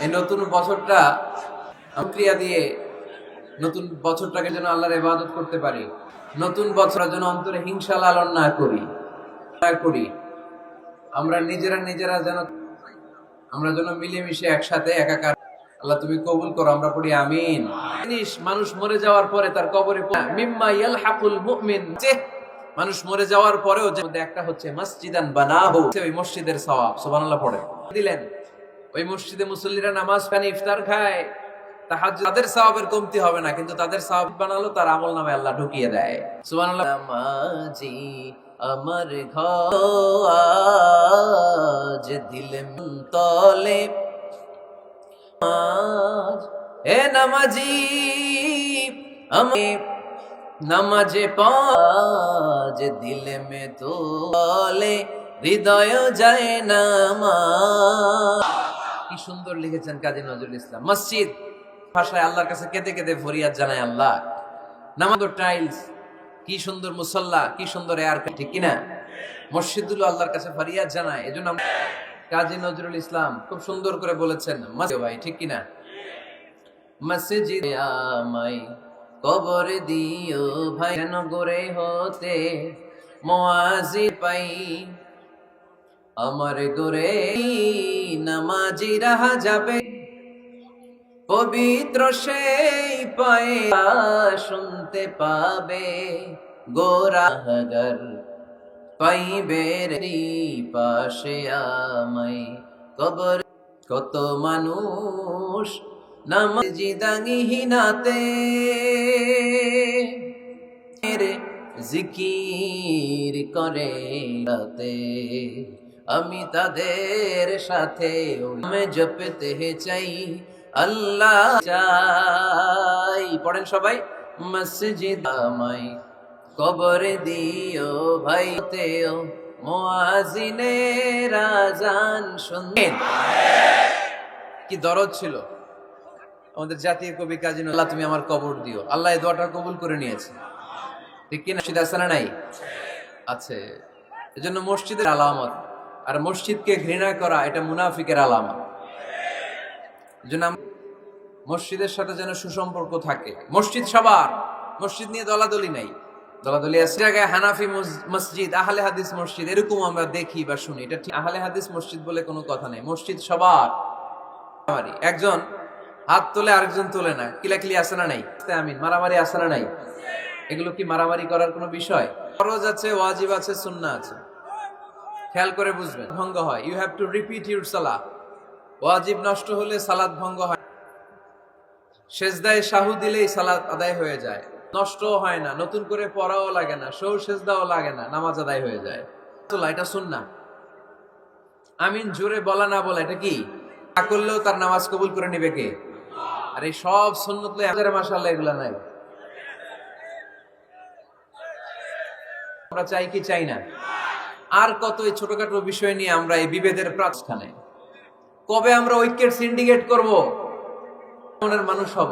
এই নতুন বছরটা ক্রিয়া দিয়ে নতুন বছরটাকে যেন আল্লাহর ইবাদত করতে পারি, নতুন বছর যেন অন্তরে হিংসা লালন না করি আমরা নিজেরা যেন মিলেমিশে একসাথে একাকার। আল্লাহ তুমি কবুল করো, আমরা পড়ি আমিন। মানুষ মরে যাওয়ার পরে তার কবরে মিম্মা ইয়ালহাকুল মুমিন, মানুষ মরে যাওয়ার পরেও যে একটা হচ্ছে মসজিদান বানাহু, ওই মসজিদের সওয়াব সুবহানাল্লাহ পড়ে দিলেন। ওই মসজিদে মুসল্লিরা নামাজ পড়ে ইফতার খায়, তাহাজ্জুদ, তাদের সওয়াবের কমতি হবে না, কিন্তু তাদের সওয়াব বানালো তার আমল নামে আল্লাহ ঢুকিয়ে দেয়। সুবহানাল্লাহ। নামাজি আমার ঘর আজ দিলে তলে, এ নামাজি আমি নামাজে পাজ দিলে মে তোলে হৃদয় যায় নামাজ। কি সুন্দর লিখেছেন কাজী নজরুল ইসলাম। মসজিদ ভাষায় আল্লাহর কাছে কেঁদে কেঁদে ফরিয়াদ জানায় আল্লাহ। নামাজ টাইলস, কি সুন্দর মুসল্লা, কি সুন্দর এয়ার, ঠিক কিনা? মসজিদগুলো আল্লাহর কাছে ফরিয়াদ জানায়। এজন্য কাজী নজরুল ইসলাম খুব সুন্দর করে বলেছেন ভাই, ঠিক কিনা? মসজিদ আমাই কবর দিও ভাই, যেন গড়ে হতে মুয়াজি পাই, আমার গড়ে নামাজি রাহা যাবে, পবিত্র সেই পায়ে শুনতে পাবে, গোরাহগার পাইবে রে পাশে আমাই কবর। কত মানুষ নামাজি দাঙ্গিহীনাতে জিকির করে রাতে, আমি তাদের সাথে আমি জপতে চাই আল্লাহ চাই। পড়েন সবাই, মসজিদ আমাই কবর দিও ভাই, তেও মুয়াজ্জিনের আযান শুনবেন। কি দরদ ছিল আমাদের জাতীয় কবি কাজী নজরুল। আল্লাহ তুমি আমার কবর দিও, আল্লাহ এই দোয়াটা কবুল করে নিয়েছে, ঠিক কিনা? মসজিদ আছে না নাই? আছে। এজন্য মসজিদের আলামত, আর মসজিদকে ঘৃণা করা এটা মুনাফিকের আলামত। এজন্য মসজিদের সাথে যেন সুসম্পর্ক থাকে। মসজিদ সবার, মসজিদ নিয়ে দলাদলি নাই। দলাদলি আছে জায়গায় হানাফি মসজিদ, আহলে হাদিস মসজিদ, এরকম আমরা দেখি বা শুনি। এটা ঠিক, আহলে হাদিস মসজিদ বলে কোনো কথা নেই। মসজিদ সবার। একজন হাত তোলে আরেকজন তোলে না, কিলাকিলি আছে না নাই? আমিন, মারামারি আছে না নাই? এগুলো কি মারামারি করার কোনো বিষয়? ফরজ আছে, ওয়াজিব আছে, সুন্নাহ আছে। খেয়াল করে বুঝবেন, ভঙ্গ হয়। You have to repeat your সালাত। ওয়াজিব নষ্ট হলে সালাত ভঙ্গ হয়। সেজদায় সাহু দিলেই সালাত আদায় হয়ে যায়, নষ্টও হয় না, নতুন করে পড়াও লাগে না, সৌ সেজদাও লাগে না, নামাজ আদায় হয়ে যায়। এটা সুন্নাহ। আমিন জোরে বলা না বলা এটা কি? না করলেও তার নামাজ কবুল করে নিবে কে? আর এই সব সুন্নত মাশাআল্লাহ এগুলা নাই। আমরা চাই কি চাই না? আর কত এই ছোটখাটো বিষয় নিয়ে আমরা এই বিভেদের প্রাণস্থানে। কবে আমরা ঐক্যের সিন্ডিকেট করব, মনের মানুষ হব?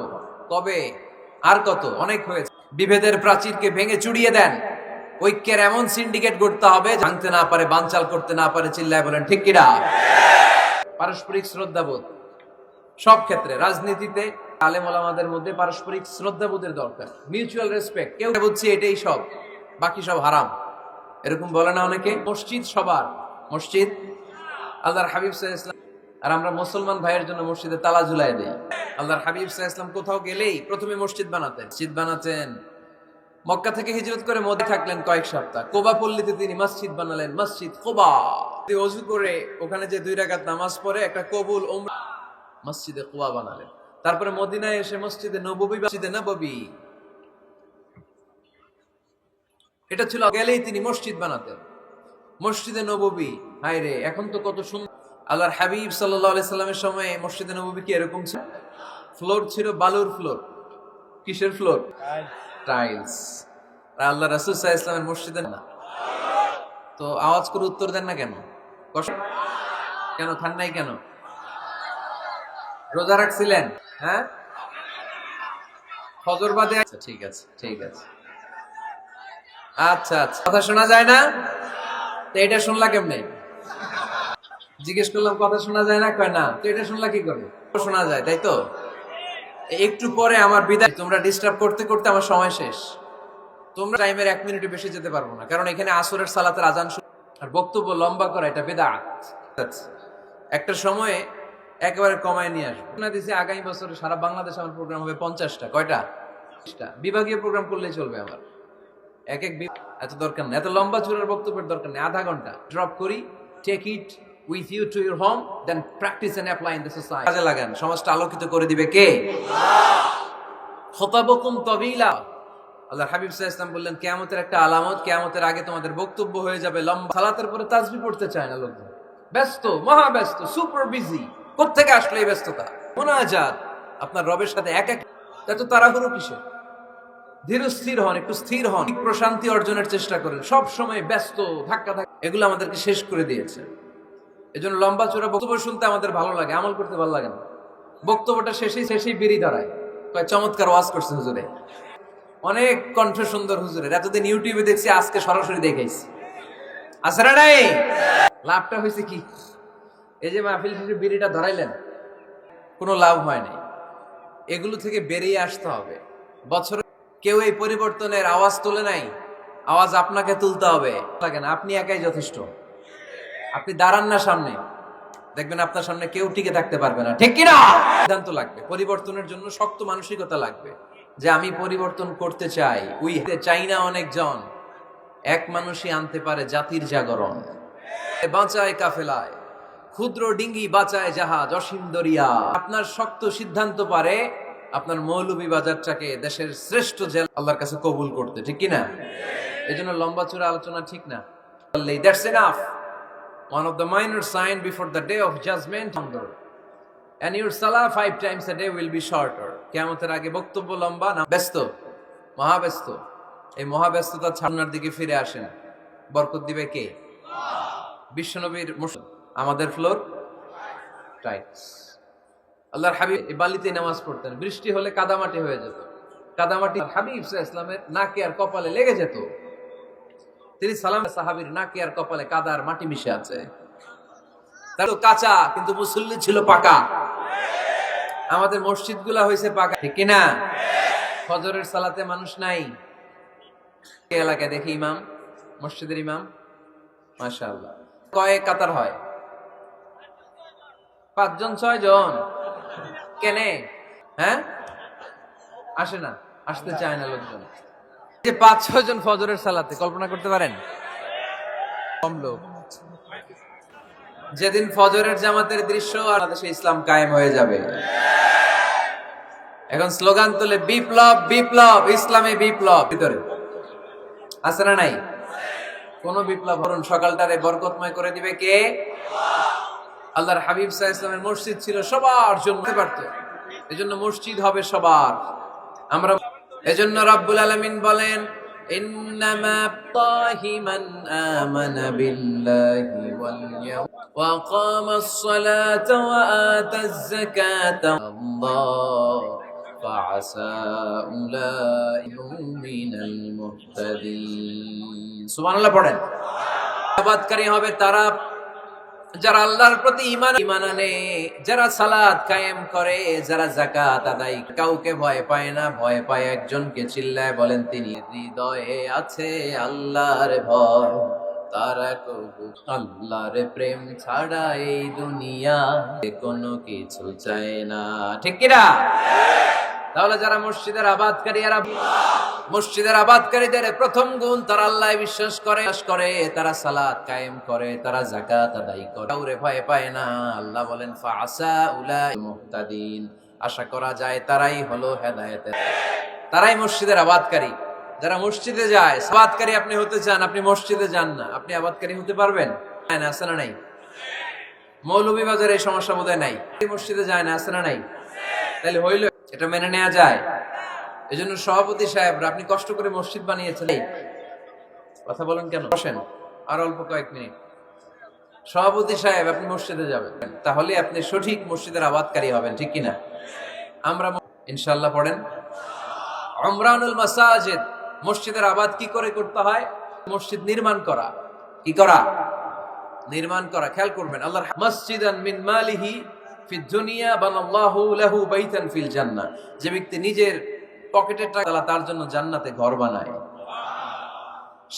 কবে? আর কত? অনেক হয়েছে। বিভেদের প্রাচীরকে ভেঙে চুড়িয়ে দেন। ঐক্যের এমন সিন্ডিকেট গড়তে হবে, ভাঙতে না পারে, বানচাল করতে না পারে। চিল্লায় বলেন ঠিক কিনা? পারস্পরিক শ্রদ্ধাবোধ সব ক্ষেত্রে। রাজনীতিতে আলেম ওলামাদের মধ্যে পারস্পরিক শ্রদ্ধাবোধের দরকার, মিউচুয়াল রেসপেক্ট। কেউ বুঝছে এটাই সব, বাকি সব হারাম, এরকম বলে না অনেকে? মসজিদ সবার, মসজিদ আল্লাহর হাবিব সাল্লাল্লাহু আলাইহি ওয়াসাল্লাম। আর আমরা মুসলমান ভাইয়ের জন্য মসজিদে তালা ঝুলাই দেই। আল্লাহর হাবিব সাল্লাল্লাহু আলাইহি ওয়াসাল্লাম কোথাও গেলেই প্রথমে মসজিদ বানাতেন। মক্কা থেকে হিজরত করে মদিনায় থাকলেন কয়েক সপ্তাহ। কোবা পল্লীতে তিনি মসজিদ বানালেন, মসজিদ কোবা। ওযু করে ওখানে যে 2 রাকাত নামাজ পড়ে একটা কবুল উমরা, মসজিদে কোবা বানালেন। তারপরে মদিনায় এসে মসজিদে নববী, এটা ছিল। গেলেই তিনি মসজিদ বানাতেন, মসজিদে নববী। হায় রে, এখন তো কত সুন্দর। আল্লাহর হাবিব সাল্লাল্লাহু আলাইহি সাল্লামের সময় মসজিদে নববী কি এরকম ছিল? ফ্লোর ছিল বালুর ফ্লোর। কিসের ফ্লোর? টাইলস। আর আল্লাহ রাসূল সাল্লাল্লাহু আলাইহি ওয়াসাল্লামের মসজিদে না। তো আওয়াজ করে উত্তর দেন না কেন? কেন খান নাই কেন? রোজা রাখছিলেন? হ্যাঁ, ফজর বাদে। আচ্ছা ঠিক আছে, ঠিক আছে। আচ্ছা, কথা শোনা যায় না? তো এটা শুনলা কেমনে? জিজ্ঞেস করলাম কথা শোনা যায় না, কয় না। তো এটা শুনলা কি করবে? শোনা যায়, তাই তো। একটু পরে আমার বিদায়, তোমরা ডিস্টার্ব করতে করতে আমার সময় শেষ। তোমরা টাইমের 1 মিনিট বেশি যেতে পারবো না, কারণ এখানে আসরের সালাতের আজান আর বক্তব্য লম্বা করা এটা বিদআত। একটা সময়ে একেবারে কমায় নিয়ে আসবো না। দিছি আগামী বছরে সারা বাংলাদেশে আমার প্রোগ্রাম হবে 50টা। কয়টা? 20টা। বিভাগীয় প্রোগ্রাম করলেই চলবে আমার। এক এক এত দরকার নেই, এত লম্বা চূড়ার বক্তব্যের দরকার নেই। আধা ঘন্টা ড্রপ করি, take it with you to your home, then practise and apply in the society. কাজে লাগান, সমাজটা আলোকিত করে দিবে কে? খুতাবুকুম তাবিলা। আল্লাহর হাবিব সাল্লাল্লাহু আলাইহি ওয়াসাল্লাম বললেন, কিয়ামতের একটা আলামত, কিয়ামতের আগে তোমাদের বক্তব্য হয়ে যাবে লম্বা। সালাতের পরে তাসবিহ পড়তে চায় না লোকজন, ব্যস্ত, মহা ব্যস্ত, সুপার বিজি। কোত্থেকে আসলো এই ব্যস্ততা? মুনাজাত আপনার রবের সাথে এক এক। এত তাড়াহুড়ো কিসের? ধীর স্থির হন, একটু স্থির হন, প্রশান্তি অর্জনের চেষ্টা করেন। সব সময় ব্যস্ত, ধাক্কা ধাক্কা, এগুলো আমাদেরকে শেষ করে দিয়েছে। এজন্য লম্বা চূড়া বক্তব্য শুনতে আমাদের ভালো লাগে, আমল করতে ভালো লাগে না। বক্তব্যটা শেষেই বিড়ি দাঁড়ায়, কয় চমৎকার ওয়াজ করছে হুজুরে, অনেক কণ্ঠ সুন্দর হুজুরের। এতদিন ইউটিউবে দেখছি, আজকে সরাসরি দেখাইছি। আসরা নাই, লাভটা হয়েছে কি? এই যে মাহফিল শেষে বিড়িটা ধরাইলেন, কোনো লাভ হয় নাই। এগুলো থেকে বেরিয়ে আসতে হবে। বছরে কেউ এই পরিবর্তনের আওয়াজ তোলে নাই, আওয়াজ আপনাকে তুলতে হবে। লাগে না, আপনি একাই যথেষ্ট। আপনি দাঁড়ান না সামনে, দেখবেন আপনার সামনে কেউ টিকে থাকতে পারবে না, ঠিক কিনা? সিদ্ধান্ত লাগবে, পরিবর্তনের জন্য শক্ত মানসিকতা লাগবে, যে আমি পরিবর্তন করতে চাই। চাই না অনেকজন, এক মানুষই আনতে পারে জাতির জাগরণ। বাঁচায় কাফেলায়, ক্ষুদ্র ডিঙ্গি বাঁচায় জাহাজ, অসীম দরিয়া। আপনার শক্ত সিদ্ধান্ত পারে আপনার মৌলভীবাজারটাকে দেশের শ্রেষ্ঠ জেলা আল্লাহর কাছে কবুল করতে, ঠিক কিনা? এই জন্য লম্বা চূড়া আলোচনা ঠিক না। That's enough. One of the minor sign before the day of judgment, and your salah 5 times a day will be shorter. কিয়ামতের আগে বক্তব্য লম্বা না, ব্যস্ত, মহাব্যস্ত। এই মহাব্যস্ততা ছাড়ানোর দিকে ফিরে আসেন। বরকত দিবে কে? বিশ্বনবীর আমাদের ফ্লোর টাইটস। আল্লাহর হাবিব এই বালিতে নামাজ পড়তেন, বৃষ্টি হলে কাদামাটি হয়ে যেত। কাদামাটি হাবিব সাল্লাল্লাহু আলাইহি ওয়াসাল্লামের নাকে আর কপালে লেগে যেত। তিনি সালাম, সাহাবীর নাকে আর কপালে কাদা আর মাটি মিশে আছে। তার তো কাঁচা, কিন্তু মুসল্লি ছিল পাকা। আমাদের মসজিদগুলা হয়েছে পাকা, ঠিক কিনা? ফজরের সালাতে মানুষ নাই। এলাকায় দেখি ইমাম, মসজিদের ইমাম, মাশাআল্লাহ, কয়েক কাতার হয়, 5 জন 6 জন। কেনে? হ্যাঁ, আসে না, আসতে চায় না লোকজন। যে 5-6 জন ফজরের সালাতে, কল্পনা করতে পারেন? কম লোক। যেদিন ফজরের জামাতের দৃশ্য, আর দেশে ইসলাম কায়েম হয়ে যাবে। এখন স্লোগান তোলে, বিপ্লব বিপ্লব, ইসলামে বিপ্লব। ভিতরে আছে না নাই? কোন বিপ্লব করুন, সকালটারে বরকতময় করে দিবে কে? আল্লাহর হাবিব সাল্লাল্লাহু আলাইহি ওয়াসাল্লামের মসজিদ ছিল সবার জন্য, পারত। এজন্য মসজিদ হবে সবার। আমরা এজন্য রব্বুল আলামিন বলেন, ইন্নামা তাহিমান আমানা বিল্লাহি ওয়াল ইয়াউম ওয়া কামাস সালাতা ওয়া আতাজ যাকাতা আল্লাহ ফাআসা উলাইকা মিনাল মুহতাদিন। সুবহানাল্লাহ পড়েন। আবাদকারী হবে তারা যারা আল্লাহর প্রতি ঈমান আনে, যারা সালাত কায়েম করে, যারা যাকাত আদায়। কাউকে ভয় পায় না, ভয় পায় একজনকে। চিল্লায় বলেন তিনি, হৃদয়ে আছে আল্লাহর ভয়, তারা কবু আল্লাহর প্রেম ছাড়া এই দুনিয়া কোনো কিছু চায় না, ঠিক কিনা? তাহলে যারা মসজিদের আবাদকারী, মসজিদের আবাদকারীদের প্রথম গুণ, তারা আল্লাহ বিশ্বাস করে, তারা সালাত কায়েম করে, তারা যাকাত আদায় করে, কাউরে ভয় পায় না। আল্লাহ বলেন, ফাআসা উলাইকা মুহতাদিন, আশা করা যায় তারাই হলো হেদায়েতের, তারাই মসজিদের আবাদকারী। যারা মসজিদে যায়, আবাদকারী আপনি হতে চান, আপনি মসজিদে যান না, আপনি আবাদকারী হতে পারবেন? না, আছে না নাই? মৌলভীবাজারে এই সমস্যা বোধহয় নাই, মসজিদে যায় না, আছে না নাই? তাহলে হইল, এটা মেনে নেওয়া যায়? এজন্য সভাপতি সাহেবরা, আপনি কষ্ট করে মসজিদ বানিয়েছেন, কথা বলেন কেন? বসেন, আর অল্প কয়েক মিনিট। সভাপতি সাহেব, আপনি মসজিদে যাবেন, তাহলে আপনি সঠিক মসজিদের আবাদকারী হবেন, ঠিক কিনা? আমরা ইনশাআল্লাহ পড়েন। উমরানুল মাসাজিদ, মসজিদের আবাদ কি করে করতে হয়? মসজিদ নির্মাণ করা। কি করা? নির্মাণ করা। খেয়াল করবেন, আল্লাহর মসজিদান মিন মালিহি ফিদ দুনিয়া বানাল্লাহু লাহু বাইতান ফিল জান্নাহ। যে ব্যক্তি নিজের পকেটের টাকা আল্লাহ তার জন্য জান্নাতে ঘর বানায়।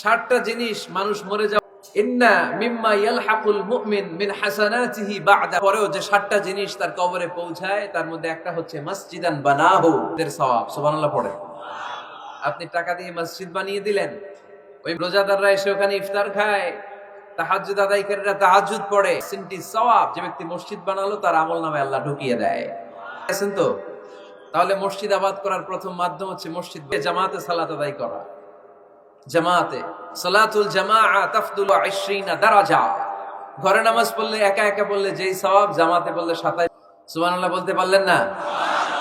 60টা জিনিস মানুষ মরে যাওয়া, ইন্না মিম্মা ইয়ালহাকুল মুমিন মিন হাসানাতিহি বা'দা, পরেও যে 60টা জিনিস তার কবরে পৌঁছায় তার মধ্যে একটা হচ্ছে মসজিদান বানাহু, এর সওয়াব। সুবহানাল্লাহ পড়ে। আপনি টাকা দিয়ে মসজিদ বানিয়ে দিলেন, ওই রোজাদাররা এসে ওখানে ইফতার খায়, তাহাজ্জুদ আদায়কারীরা তাহাজ্জুদ পড়ে, সিনটি সওয়াব যে ব্যক্তি মসজিদ বানালো তার আমলনামায় আল্লাহ ঢুকিয়ে দেয়। আছেন তো? তাহলে মসজিদ আবাদ করার প্রথম মাধ্যম হচ্ছে মসজিদ জামাতে সালাত আদায় করা। জামাতে সালাতুল জামাআ তাফদুলু 20 দারাজা। ঘরে নামাজ পড়লে একা একা পড়লে যেই সওয়াব, জামাতে পড়লে 27। সুবহানাল্লাহ বলতে পারলেন না?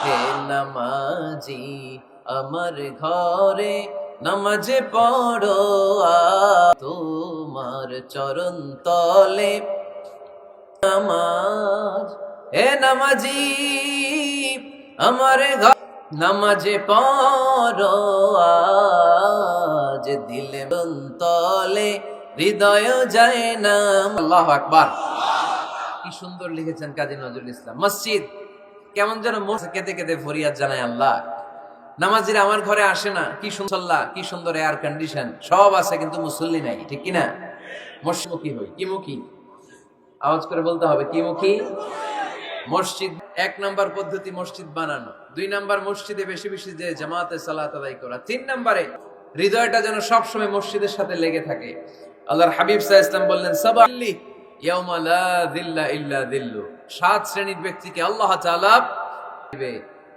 হে নামাজি আমার ঘরে নামাজে পড়ো, তোমার চরণ তলে নামাজ। হে নামাজি আমার ঘর নামাজে পড়ো, আজ দিলে তলে হৃদয় যায় না। আল্লাহু আকবার। কি সুন্দর লিখেছেন কাজী নজরুল ইসলাম। মসজিদ কেমন যেন কেঁদে কেঁদে ফরিয়াদ জানায়, আল্লাহ নামাজিরা আমার ঘরে আসে না, কি সুন্দর, কি সুন্দর এয়ার কন্ডিশন সব আছে, কিন্তু মুসল্লি নাই। ঠিক কিনা? মসজিদমুখী হই। কি মুখী? আওয়াজ করে বলতে হবে, কি মুখী? মসজিদ। 1 নাম্বার পদ্ধতি মসজিদ বানানো। 2 নাম্বার মসজিদে বেশি বেশি যে জামাতে সালাত আদায় করা। 3 নাম্বারে হৃদয়টা যেন সবসময় মসজিদের সাথে লেগে থাকে। আল্লাহর হাবিব সাল্লাল্লাহু আলাইহি ওয়াসাল্লাম বললেন, সাবাল্লি ইয়াউমা লা যিল্লা ইল্লা যিল্লু। 7 শ্রেণীর ব্যক্তিকে আল্লাহ তাআলা দিবে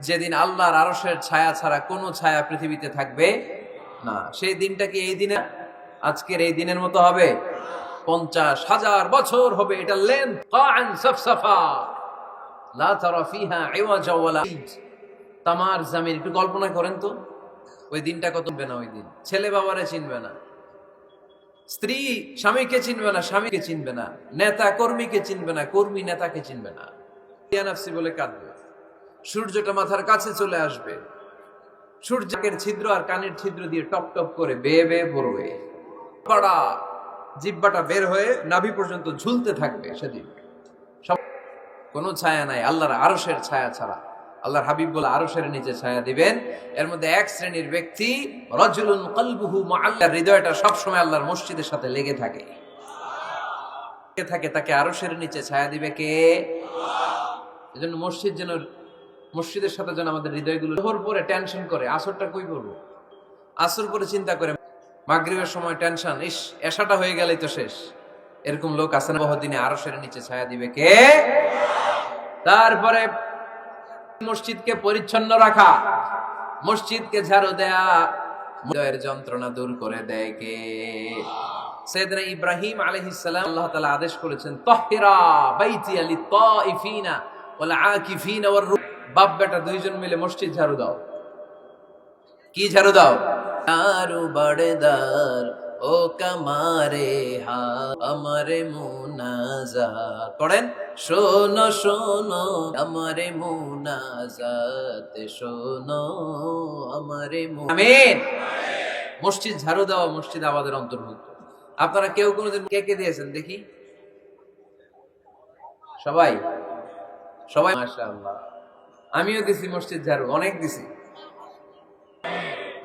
যেদিন আল্লাহর আরশের ছায়া ছাড়া কোনো ছায়া পৃথিবীতে থাকবে না। সেই দিনটা কি এই দিনে, আজকের এই দিনের মতো হবে? 50,000 বছর হবে। এটা লেন্থ কাআন সাফসাফা লা তারা ফিহা ইওয়াজা ওয়ালা। তামার জমিন, একটু কল্পনা করেন তো ওই দিনটা কত হবে না। ওই দিন ছেলে বাবারে চিনবে না, স্ত্রী স্বামীকে চিনবে না, স্বামীকে চিনবে না, নেতা কর্মীকে চিনবে না, কর্মী নেতাকে চিনবে না। নাফসি বলে কাঁদবে। সূর্যটা মাথার কাছে চলে আসবে, সূর্যের ছিদ্র আর কানের ছিদ্র দিয়ে টপ টপ করে বেয়ে বেয়ে পড়বে, পড়া জিহ্বাটা বের হয়ে নাভি পর্যন্ত ঝুলতে থাকবে। সেদিন সব কোনো ছায়া নাই আল্লাহর আরশের ছায়া ছাড়া। আল্লাহর হাবিব বলে আরশের নিচে ছায়া দিবেন। এর মধ্যে 1 শ্রেণীর ব্যক্তি রাজুলুন কলবুহু মুআল্লার, হৃদয়টা সব সময় আল্লাহর মসজিদের সাথে লেগে থাকে, তাকে আরশের নিচে ছায়া দিবে কে? এজন্য মসজিদের সাথে যেন আমাদের হৃদয়গুলো জোহর পরে টেনশন করে, আসরটা কই পড়বো, আসর পরে চিন্তা করে, মাগরিবের সময় টেনশন, ইস এশাটা হয়ে গেলেই তো শেষ। এরকম লোক আছে না? বহুদিনে আরশের নিচে ছায়া দিবে কে? তারপরে মসজিদকে পরিচ্ছন্ন রাখা, মসজিদকে ঝাড়ু দেয়া, হৃদয়ের যন্ত্রণা দূর করে দেয় কে? সাইয়েদনা ইব্রাহিম আলাইহিস সালাম আল্লাহ তাআলা আদেশ করেছেন, তাহহিরা বাইতিয়া লিত-তাইফিনা ওয়াল আকিফিনা ওয়ার রুক। বাপ বেটা দুইজন মিলে মসজিদ ঝাড়ু দাও। কি ঝাড়ু দাও? আরু বড়দার ও কামারে হা আমারে মুনাজাত পড়েন, শোনো শোনো আমারে মুনাজাত, শোনো আমারে। আমিন। মসজিদ ঝাড়ু দেওয়া মসজিদ আবাদের অন্তর্ভুক্ত। আপনারা কেউ কোনোদিন কে দিয়েছেন দেখি? সবাই সবাই মাশাআল্লাহ। আমিও দিছি মসজিদ ঝাড়ু, অনেক দিছি।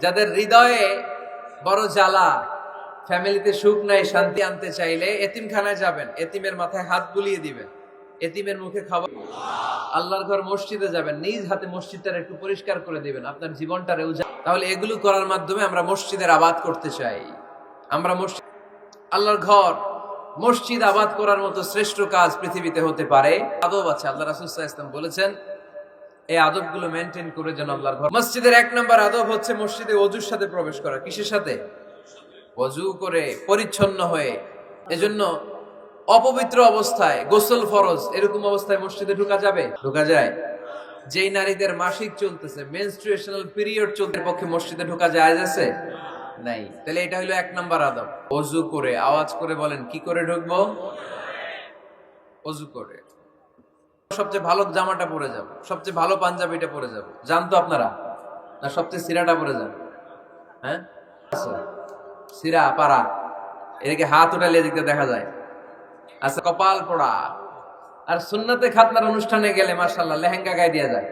যাদের হৃদয়ে বড় জ্বালা, ফ্যামিলিতে সুখ নাই, শান্তি আনতে চাইলে এতিমখানায় যাবেন, এতিমের মাথায় হাত বুলিয়ে দিবেন, এতিমের মুখে খাবার। আল্লাহর ঘর মসজিদে যাবেন, নিজ হাতে মসজিদটা একটু পরিষ্কার করে দিবেন, আপনার জীবনটা তাহলে এগুলো করার মাধ্যমে আমরা মসজিদের আবাদ করতে চাই। আমরা মসজিদ, আল্লাহর ঘর, মসজিদ আবাদ করার মতো শ্রেষ্ঠ কাজ পৃথিবীতে হতে পারে। আদব আছে, আল্লাহ রাসূল সাল্লাল্লাহু আলাইহি ওয়াসাল্লাম বলেছেন এই আদবগুলো মেনটেন করে যেন আল্লাহর ঘর। মসজিদের 1 নম্বর আদব হচ্ছে মসজিদে ওযুর সাথে প্রবেশ করা। কিসের সাথে? ওযু করে পরিচ্ছন্ন হয়ে। এজন্য অপবিত্র অবস্থায়, গোসল ফরজ, এরকম অবস্থায় মসজিদে ঢোকা যাবে? ঢোকা যায়? যেই নারীদের মাসিক চলতেছে, মেনস্ট্রুয়েশনাল পিরিয়ড চলতে, পক্ষে মসজিদে ঢোকা জায়েজ আছে? নাই। তাহলে এটা হলো 1 নম্বর আদব। ওযু করে, আওয়াজ করে বলেন, কি করে ঢুকবো? ওযু করে। সবচেয়ে ভালো জামাটা পরে যাব, সবচেয়ে ভালো পাঞ্জাবিটা পরে যাব, জানতো আপনারা? না সবচেয়ে সিরাটা পরে যান? হ্যাঁ, সিরা পারা, এদিকে হাত উঠালে এদিকে দেখা যায়। আচ্ছা, কপাল পোড়া। আর সুন্নাতে খাতনার অনুষ্ঠানে গেলে মাশাআল্লাহ লেহেঙ্গা গায়ে দেয়া যায়।